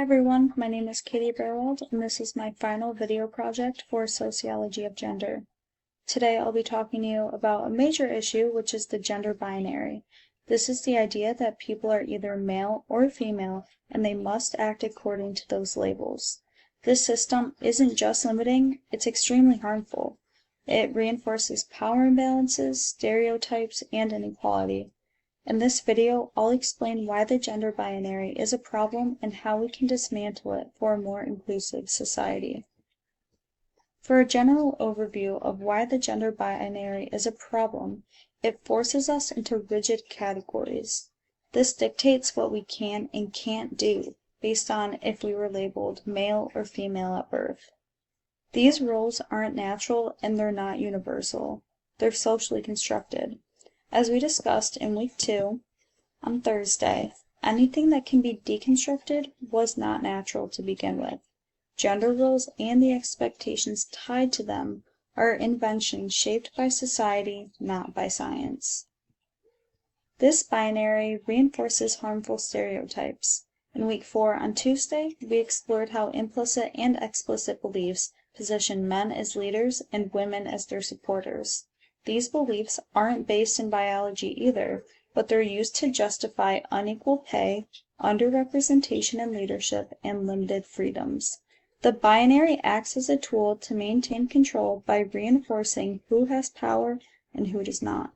everyone, my name is Katie Baerwalde, and this is my final video project for Sociology of Gender. Today I'll be talking to you about a major issue, which is the gender binary. This is the idea that people are either male or female, and they must act according to those labels. This system isn't just limiting, it's extremely harmful. It reinforces power imbalances, stereotypes, and inequality. In this video, I'll explain why the gender binary is a problem and how we can dismantle it for a more inclusive society. For a general overview of why the gender binary is a problem, it forces us into rigid categories. This dictates what we can and can't do based on if we were labeled male or female at birth. These roles aren't natural and they're not universal. They're socially constructed. As we discussed in week 2, on Thursday, anything that can be deconstructed was not natural to begin with. Gender roles and the expectations tied to them are inventions shaped by society, not by science. This binary reinforces harmful stereotypes. In week 4 on Tuesday, we explored how implicit and explicit beliefs position men as leaders and women as their supporters. These beliefs aren't based in biology either, but they're used to justify unequal pay, underrepresentation in leadership, and limited freedoms. The binary acts as a tool to maintain control by reinforcing who has power and who does not.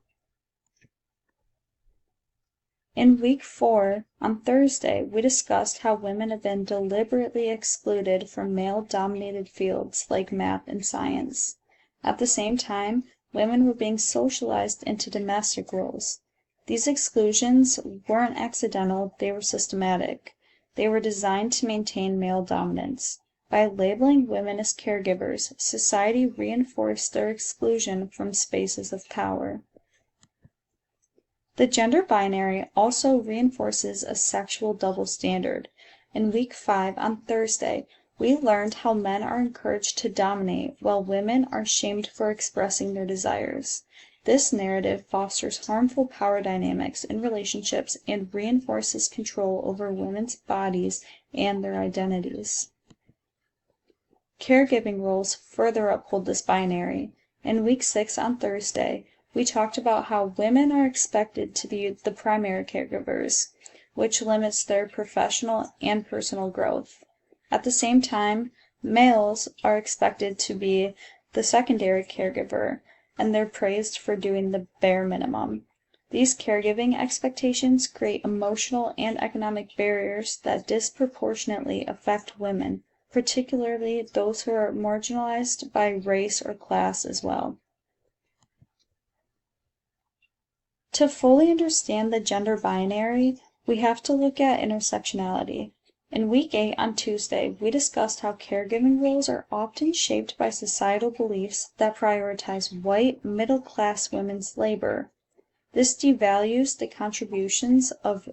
In week 4, on Thursday, we discussed how women have been deliberately excluded from male-dominated fields like math and science. At the same time, women were being socialized into domestic roles. These exclusions weren't accidental, they were systematic. They were designed to maintain male dominance. By labeling women as caregivers, society reinforced their exclusion from spaces of power. The gender binary also reinforces a sexual double standard. In week 5 on Thursday, we learned how men are encouraged to dominate while women are shamed for expressing their desires. This narrative fosters harmful power dynamics in relationships and reinforces control over women's bodies and their identities. Caregiving roles further uphold this binary. In week 6 on Thursday, we talked about how women are expected to be the primary caregivers, which limits their professional and personal growth. At the same time, males are expected to be the secondary caregiver, and they're praised for doing the bare minimum. These caregiving expectations create emotional and economic barriers that disproportionately affect women, particularly those who are marginalized by race or class as well. To fully understand the gender binary, we have to look at intersectionality. In week 8 on Tuesday, we discussed how caregiving roles are often shaped by societal beliefs that prioritize white, middle-class women's labor. This devalues the contributions of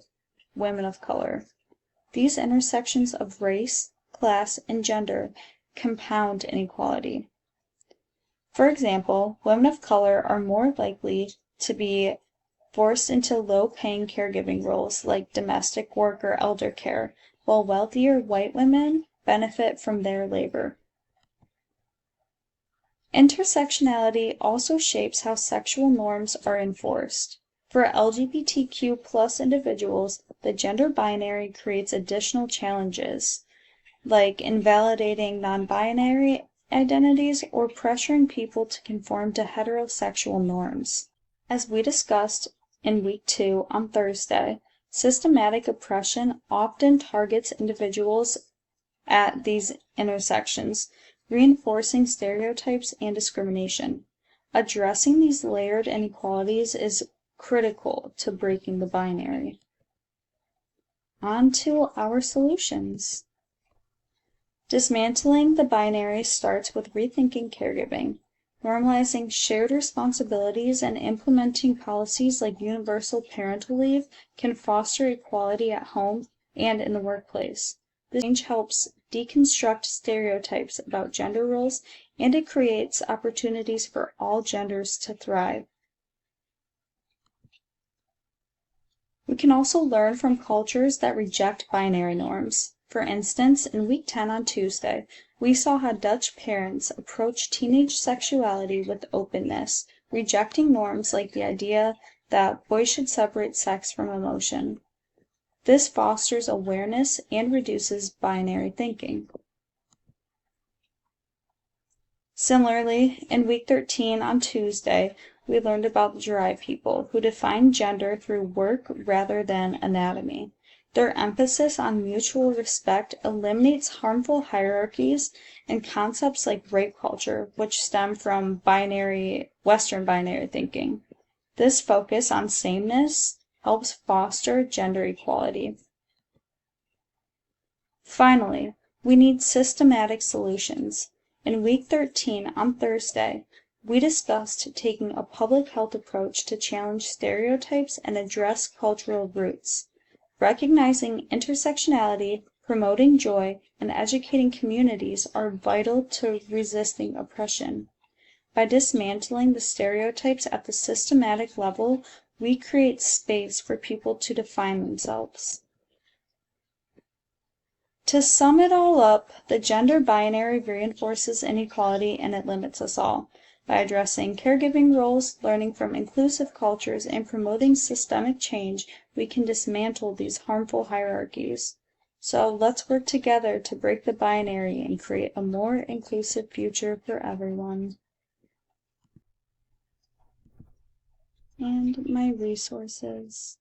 women of color. These intersections of race, class, and gender compound inequality. For example, women of color are more likely to be forced into low-paying caregiving roles like domestic work or elder care, while wealthier white women benefit from their labor. Intersectionality also shapes how sexual norms are enforced. For LGBTQ+ individuals, the gender binary creates additional challenges, like invalidating non-binary identities or pressuring people to conform to heterosexual norms. As we discussed in week 2 on Thursday, systematic oppression often targets individuals at these intersections, reinforcing stereotypes and discrimination. Addressing these layered inequalities is critical to breaking the binary. On to our solutions. Dismantling the binary starts with rethinking caregiving. Normalizing shared responsibilities and implementing policies like universal parental leave can foster equality at home and in the workplace. This change helps deconstruct stereotypes about gender roles, and it creates opportunities for all genders to thrive. We can also learn from cultures that reject binary norms. For instance, in week 10 on Tuesday, we saw how Dutch parents approach teenage sexuality with openness, rejecting norms like the idea that boys should separate sex from emotion. This fosters awareness and reduces binary thinking. Similarly, in week 13 on Tuesday, we learned about the Jirai people, who define gender through work rather than anatomy. Their emphasis on mutual respect eliminates harmful hierarchies and concepts like rape culture, which stem from Western binary thinking. This focus on sameness helps foster gender equality. Finally, we need systematic solutions. In week 13 on Thursday, we discussed taking a public health approach to challenge stereotypes and address cultural roots. Recognizing intersectionality, promoting joy, and educating communities are vital to resisting oppression. By dismantling the stereotypes at the systematic level, we create space for people to define themselves. To sum it all up, the gender binary reinforces inequality and it limits us all. By addressing caregiving roles, learning from inclusive cultures, and promoting systemic change, we can dismantle these harmful hierarchies. So let's work together to break the binary and create a more inclusive future for everyone. And my resources.